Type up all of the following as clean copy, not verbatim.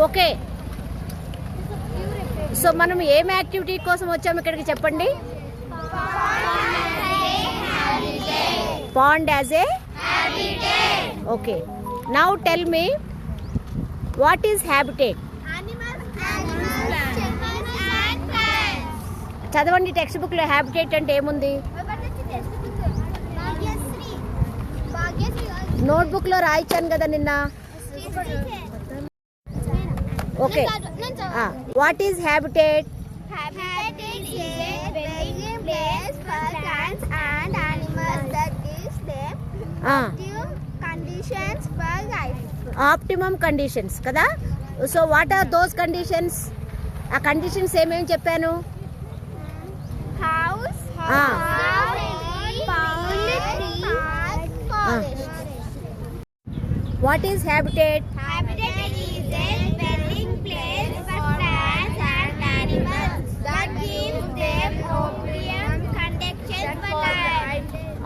Okay, so మనం ఏం activity కోసం వచ్చాము ఇక్కడికి చెప్పండి. Pond as a okay. Now tell me what is habitat. చదవండి టెక్స్ట్ బుక్ లో హ్యాబిటేట్ అంటే ఏముంది. నోట్ బుక్ లో రాయించాను కదా నిన్న. Okay, what is habitat. Optimum conditions కదా. So what are those conditions. ఆ కండిషన్స్ ఏమేమి చెప్పాను. What is habitat.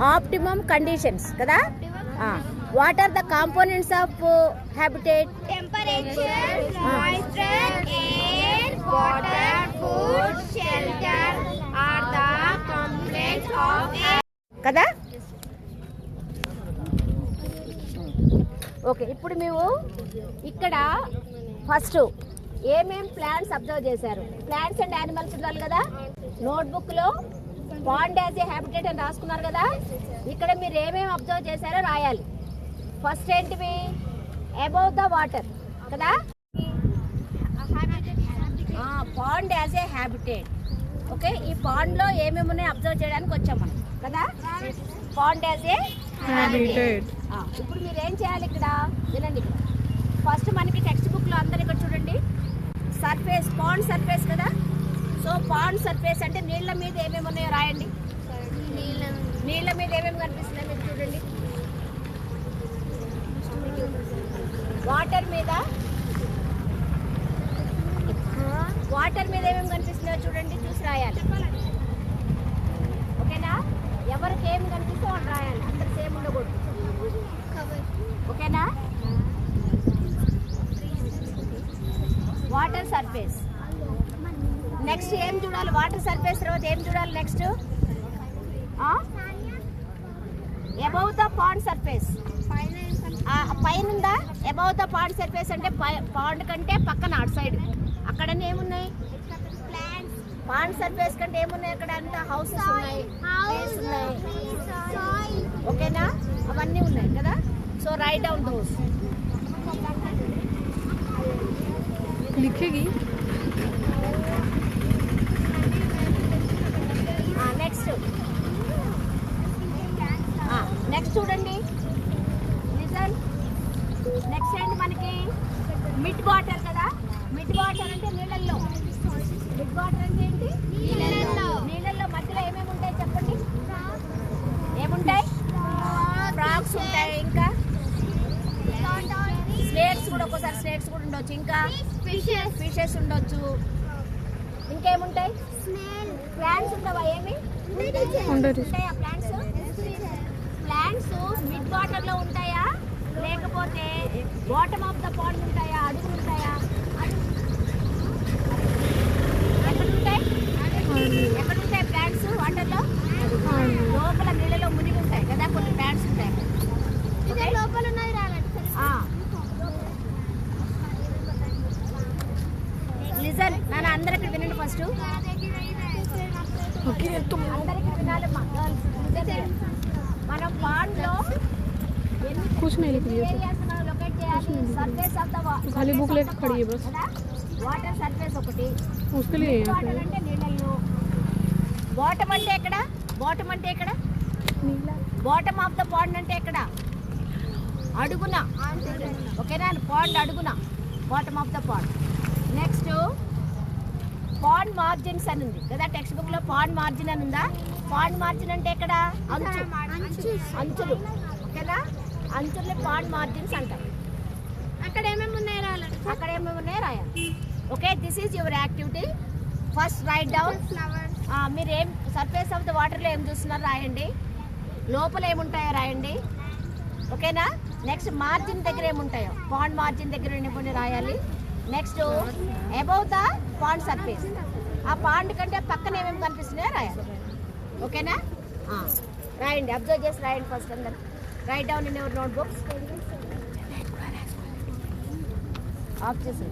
Optimum conditions కదా. What are the components of habitat. Temperature, moisture, air, water, food, shelter are the components of కదా. Okay, ఇప్పుడు మేము ఇక్కడ first ఏమేం ప్లాంట్స్ అబ్జర్వ్ చేశారు. ప్లాంట్స్ అండ్ యానిమల్స్ ఉండాలి కదా. నోట్బుక్ లో పాండ్ యాజ్ ఏ హ్యాబిటేట్ అని రాసుకున్నారు కదా. ఇక్కడ మీరు ఏమేమి అబ్జర్వ్ చేశారో రాయాలి. ఫస్ట్ ఏంటివి, అబౌవ్ ద వాటర్ కదా. Pond as a habitat. Okay, ఈ పాండ్ లో ఏమేమి ఉన్నాయో అబ్జర్వ్ చేయడానికి వచ్చాం మనం కదా. Pond as a habitat. ఇప్పుడు మీరు ఏం చేయాలి ఇక్కడ వినండి. ఫస్ట్ మనకి టెక్స్ట్ బుక్ లో అందరు ఇక్కడ చూడండి, సర్ఫేస్, పాండ్ సర్ఫేస్ కదా. సో పాండ్ సర్ఫేస్ అంటే నీళ్ళ మీద ఏమేమి ఉన్నాయో రాయండి. నీళ్ళ మీద ఏమేమి కనిపిస్తున్నాయి మీరు చూడండి. వాటర్ మీద ఏమేమి కనిపిస్తున్నాయో చూడండి, చూసి రాయాలి. ఓకేనా. ఎవరికి ఏమి కనిపిస్తే వాళ్ళు రాయాలి, అందరు సేమ్ ఉండకూడదు. ఓకేనా. Water surface. నెక్స్ట్ ఏం చూడాలి. వాటర్ సర్ఫేస్ తర్వాత ఏం చూడాలి next. Above the pond surface. పైన ఉందా. అబౌవ్ ద పాండ్ సర్ఫేస్ అంటే పాండ్ కంటే పక్కన అటు సైడ్ అక్కడ ఏమున్నాయి. పాండ్ సర్ఫేస్ కంటే ఏమున్నాయి అక్కడ అంతా హౌసెస్ ఉన్నాయి, ట్రీస్ ఉన్నాయి. ఓకేనా, అవన్నీ ఉన్నాయి కదా. So write down those. लिखेगी. నెక్స్ట్ చూడండి. లిజన్. నెక్స్ట్ ఏంటి మనకి మిడ్ వాటర్ కదా. మిడ్ వాటర్ అంటే నీళ్ళల్లో. మిడ్ వాటర్ అంటే ఏంటి. నీళ్ళల్లో మధ్యలో ఏమేమి ఉంటాయి చెప్పండి. ఏముంటాయి. ఫ్రాగ్స్ ఉంటాయి, ఇంకా స్నేక్స్ కూడా, ఒక్కోసారి స్నేక్స్ కూడా ఉండొచ్చు, ఇంకా ఫిషెస్ ఉండొచ్చు. ఇంకేముంటాయి. ప్లాంట్స్ ఉండవా. ఏమి ఉంటాయా ప్లాంట్స్. ప్లాంట్స్ మిడ్ వాటర్ లో ఉంటాయా లేకపోతే బాటమ్ ఆఫ్ ద పాండ్ ఉంటాయా, అడుగు ఉంటాయా. ఎక్కడుంటాయి ప్లాంట్స్ వాటర్ లో. లోపల నీళ్ళలో మునిగి ఉంటాయి కదా కొన్ని ప్లాంట్స్ ఉంటాయి. లోపల లిజన్ నాన్న, అందరికి వినండి ఫస్ట్. అందరికి వినాలి. మనం పాండ్ లో कुछ नहीं लिख दिया లొకేట్ చేయాలి. సర్ఫేస్ ఆఫ్ ద खाली बुक लेकर खड़ी है बस. వాటర్ సర్ఫేస్ ఒకటి. उसके लिए వాటర్ అంటే నీళ్ళల్లో. బాటమ్ అంటే ఎక్కడ. బాటమ్ అంటే ఎక్కడ. బాటమ్ ఆఫ్ ద పాండ్ అంటే ఎక్కడ. అడుగున. ఓకేనా, పాండ్ అడుగున, bottom of the pond. Next pond margins అని ఉంది కదా టెక్స్ట్ బుక్ లో. పాండ్ మార్జిన్ అని ఉందా. పాండ్ మార్జిన్ అంటే ఎక్కడ. అంచులు. ఓకేనా, అంచుల్ని పాండ్ మార్జిన్స్ అంటారు. అక్కడ ఏమేమి ఉన్నాయో రాయాలి. Okay, this is your activity. First right down. మీరు ఏం సర్ఫేస్ ఆఫ్ ద వాటర్ లో ఏం చూస్తున్నారు రాయండి. లోపల ఏముంటాయో రాయండి. ఓకేనా. నెక్స్ట్ మార్జిన్ దగ్గర ఏముంటాయో, పాండ్ మార్జిన్ దగ్గర ఏముంటాయో రాయాలి. Next above the pond surface. ఆ పాండ్ కంటే పక్కన ఏమేమి కనిపిస్తున్నాయో రాయాలి. ఓకేనా? రాయండి, అబ్జర్వ్ చేసి రాయండి. ఫస్ట్ అందరు right down in your note books. Of చేసి